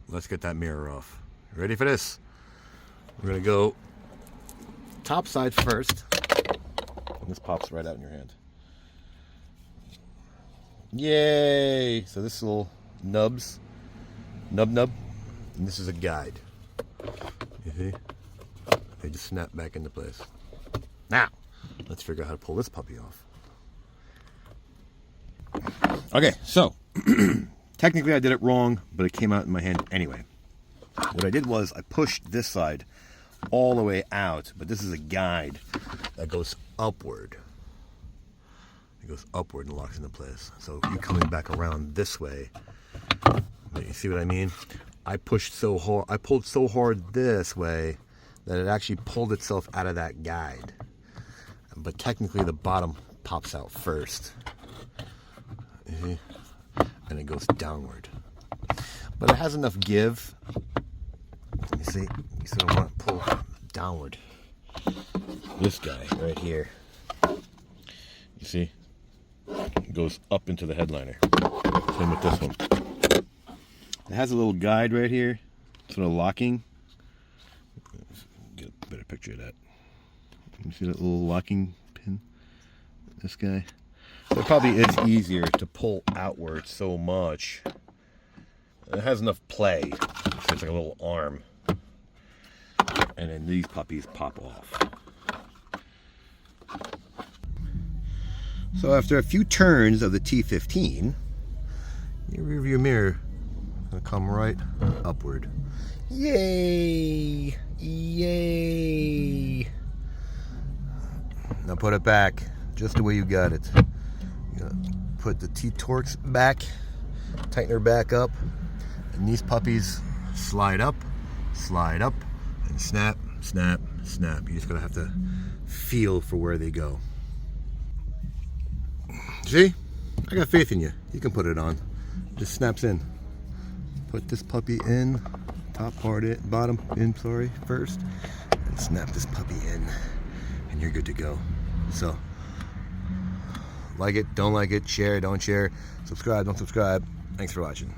let's get that mirror off. Ready for this? We're gonna go top side first. And this pops right out in your hand. Yay! So this is little nub, and this is a guide. You see? They just snap back into place. Now, let's figure out how to pull this puppy off. Okay, so technically I did it wrong, but it came out in my hand anyway. What I did was I pushed this side all the way out, but this is a guide that goes upward. It goes upward and locks into place. So you coming back around this way, you see what I mean? I pushed so hard, I pulled so hard this way that it actually pulled itself out of that guide. But technically the bottom pops out first. And it goes downward. But it has enough give. You see? You sort of want to pull downward. This guy right here. You see? It goes up into the headliner. Same with this one. It has a little guide right here. Sort of locking. Get a better picture of that. You see that little locking pin? This guy. So it probably is easier to pull outward so much. It has enough play. So it's like a little arm. And then these puppies pop off. So after a few turns of the T15, your rear view mirror is going to come right upward. Yay! Yay! Now put it back just the way you got it. Put the T-Torx back, tighten her back up, and these puppies slide up, and snap, snap, snap. You're just gonna have to feel for where they go. See? I got faith in you. You can put it on. Just snaps in. Put this puppy in, top part in, bottom in, sorry, first, and snap this puppy in, and you're good to go. So, like it, don't like it, share, don't share, subscribe, don't subscribe. Thanks for watching.